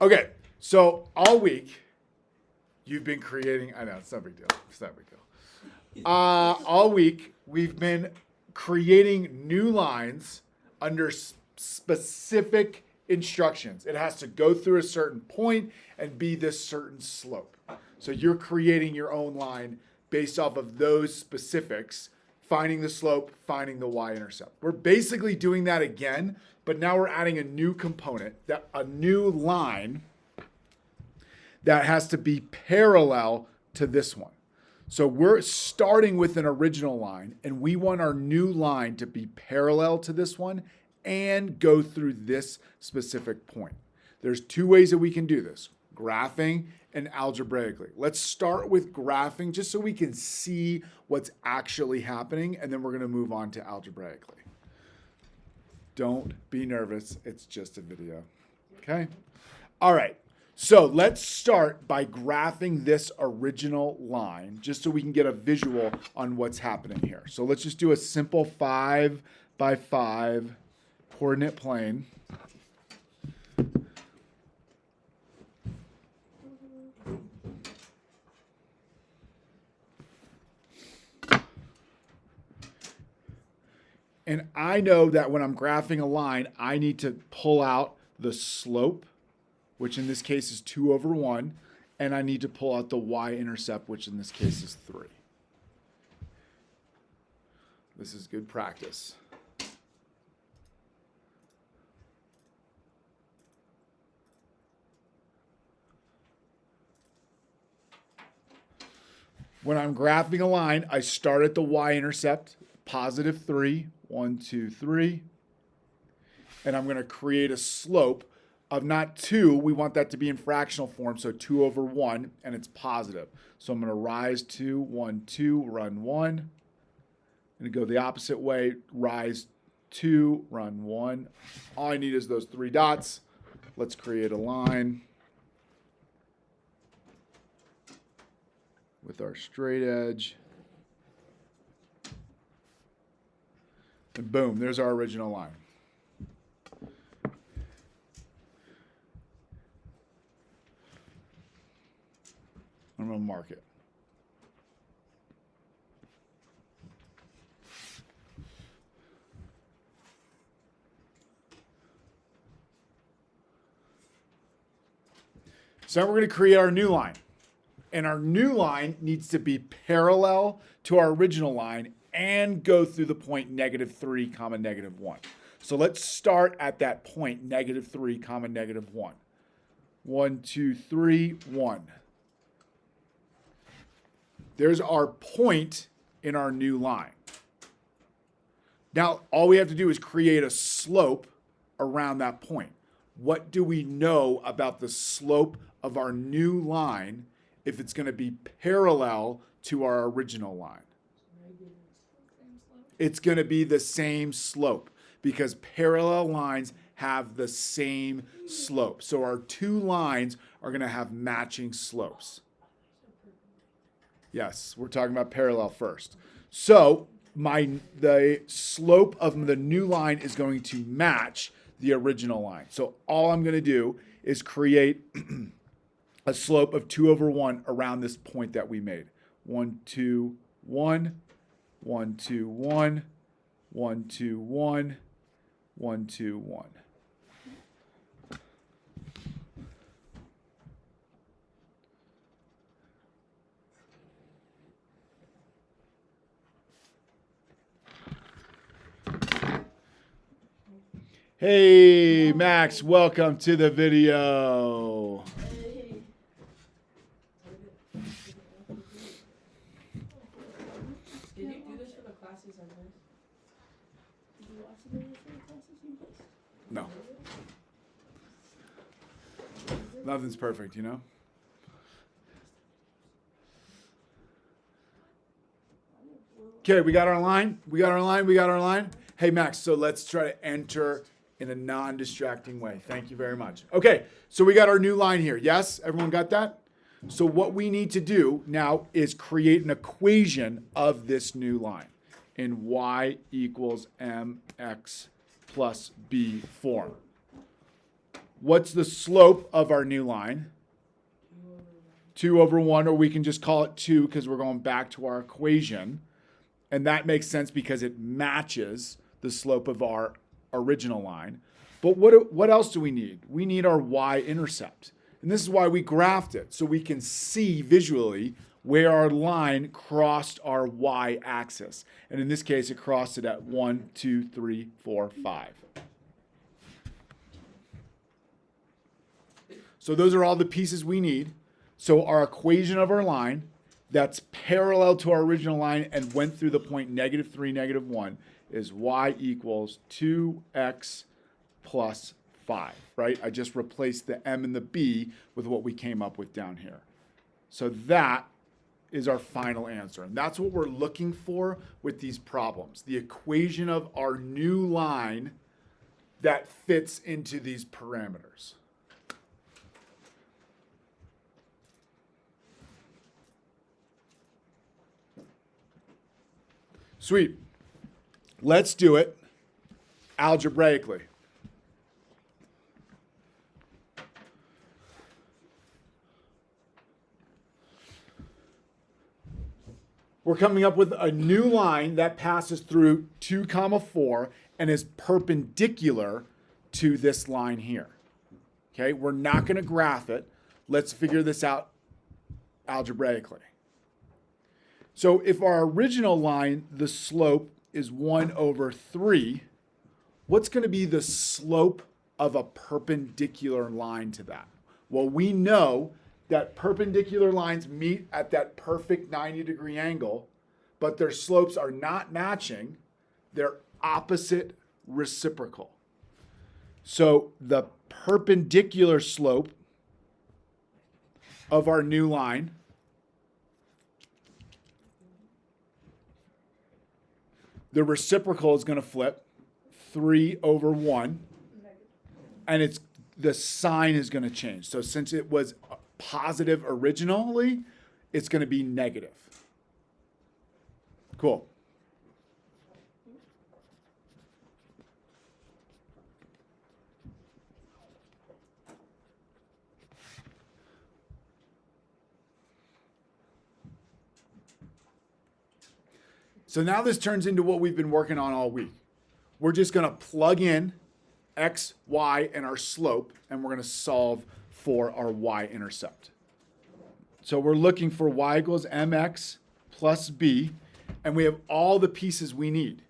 Okay, so all week you've been creating. I know it's no big deal. It's not a big deal. All week we've been creating new lines under specific instructions. It has to go through a certain point and be this certain slope. So you're creating your own line based off of those specifics, finding the slope, finding the y-intercept. We're basically doing that again, but now we're adding a new component, a new line that has to be parallel to this one. So we're starting with an original line, and we want our new line to be parallel to this one and go through this specific point. There's two ways that we can do this, graphing and algebraically. Let's start with graphing just so we can see what's actually happening, and then we're going to move on to algebraically. Don't be nervous. It's just a video. Okay? All right. So let's start by graphing this original line just so we can get a visual on what's happening here. So let's just do a simple 5 by 5 coordinate plane. And I know that when I'm graphing a line, I need to pull out the slope, which in this case is 2/1, and I need to pull out the y-intercept, which in this case is 3. This is good practice. When I'm graphing a line, I start at the y-intercept, +3, 1, 2, 3. And I'm going to create a slope of not 2. We want that to be in fractional form, so 2/1, and it's positive. So I'm going to rise 2, 1, 2, run 1. I'm going to go the opposite way, rise 2, run 1. All I need is those 3 dots. Let's create a line with our straight edge. And boom, there's our original line. I'm going to mark it. So now we're going to create our new line. And our new line needs to be parallel to our original line and go through the point -3, -1. So let's start at that point, -3, -1. 1, 2, 3, 1. There's our point in our new line. Now, all we have to do is create a slope around that point. What do we know about the slope of our new line if it's going to be parallel to our original line? It's going to be the same slope because parallel lines have the same slope. So our two lines are going to have matching slopes. Yes, we're talking about parallel first. So the slope of the new line is going to match the original line. So all I'm going to do is create a slope of 2/1 around this point that we made. 1, 2, 1, 1, 2, 1, 1, 2, 1, 1, 2, 1. Hey, Max, welcome to the video. Did you do this for the classes on this? Did you watch the video for the classes you did? No. Nothing's perfect, you know? Okay, we got our line. We got our line. Hey, Max, so let's try to enter in a non-distracting way. Thank you very much. Okay, so we got our new line here. Yes, everyone got that? So what we need to do now is create an equation of this new line in y = mx plus b form. What's the slope of our new line? 2 over 1, or we can just call it 2 because we're going back to our equation. And that makes sense because it matches the slope of our original line. But what else do we need? We need our y-intercept. And this is why we graphed it, so we can see visually where our line crossed our y-axis. And in this case, it crossed it at 1, 2, 3, 4, 5. So those are all the pieces we need. So our equation of our line that's parallel to our original line and went through the point -3, -1 is y equals 2x plus 5, right? I just replaced the m and the b with what we came up with down here. So that is our final answer. And that's what we're looking for with these problems. The equation of our new line that fits into these parameters. Sweet. Let's do it algebraically. We're coming up with a new line that passes through 2, 4 and is perpendicular to this line here. Okay, we're not going to graph it. Let's figure this out algebraically. So if our original line, the slope is 1 over 3, what's going to be the slope of a perpendicular line to that? Well, we know that perpendicular lines meet at that perfect 90-degree angle, but their slopes are not matching. They're opposite reciprocal. So the perpendicular slope of our new line the reciprocal is going to flip 3 over 1, and the sign is going to change. So since it was positive originally, it's going to be negative. Cool. So now this turns into what we've been working on all week. We're just going to plug in x, y, and our slope, and we're going to solve for our y-intercept. So we're looking for y equals mx plus b, and we have all the pieces we need.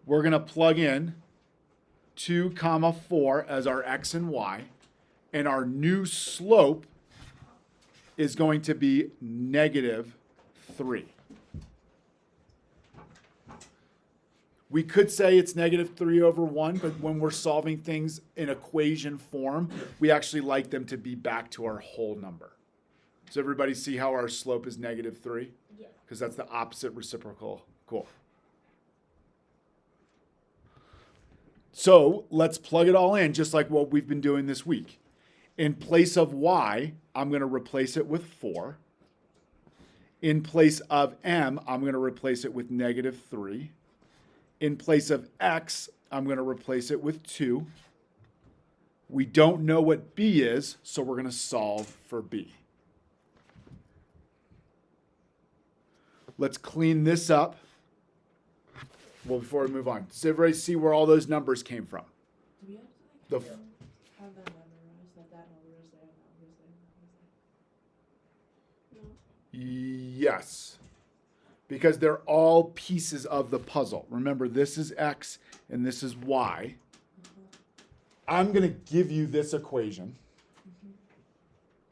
We're going to plug in 2, 4 as our x and y, and our new slope is going to be -3. We could say it's -3 over 1, but when we're solving things in equation form, we actually like them to be back to our whole number. Does everybody see how our slope is -3? Yeah. Because that's the opposite reciprocal. Cool. So let's plug it all in, just like what we've been doing this week. In place of y, I'm going to replace it with 4. In place of m, I'm going to replace it with -3. In place of x, I'm going to replace it with 2. We don't know what b is, so we're going to solve for b. Let's clean this up. Well, before we move on, does everybody see where all those numbers came from? Do we have The to have that memorized, that number is there, that number is there, that number is there? No. Yes. Because they're all pieces of the puzzle. Remember, this is x and this is y. I'm going to give you this equation.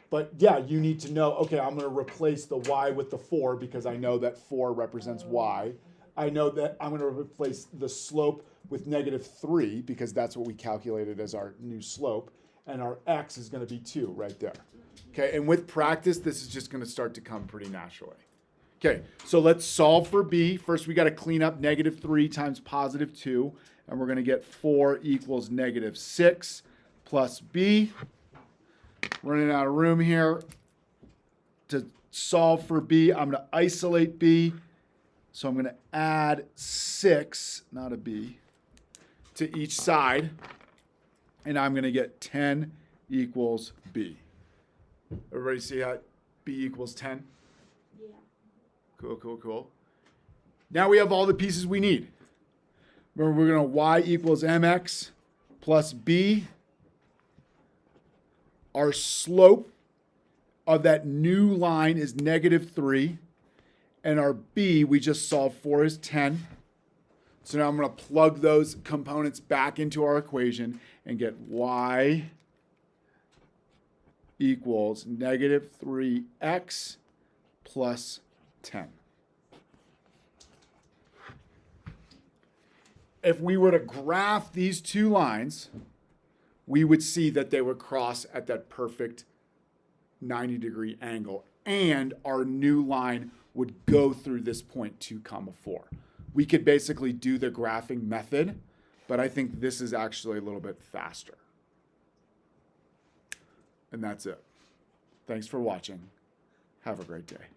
But yeah, you need to know, okay, I'm going to replace the y with the 4 because I know that 4 represents y. I know that I'm going to replace the slope with -3 because that's what we calculated as our new slope. And our x is going to be 2 right there. Okay, and with practice, this is just going to start to come pretty naturally. Okay, so let's solve for b. First, we got to clean up -3 times +2, and we're going to get 4 equals -6 plus b. Running out of room here. To solve for b, I'm going to isolate b. So I'm going to add 6, not a b, to each side. And I'm going to get 10 equals B. Everybody see how B equals 10? Yeah. Cool, cool, cool. Now we have all the pieces we need. Remember, we're going to y equals mx plus b. Our slope of that new line is -3. And our b we just solved for is 10. So now I'm going to plug those components back into our equation and get y equals -3x plus 10. If we were to graph these two lines, we would see that they would cross at that perfect 90-degree angle, and our new line would go through this point 2, 4. We could basically do the graphing method, but I think this is actually a little bit faster. And that's it. Thanks for watching. Have a great day.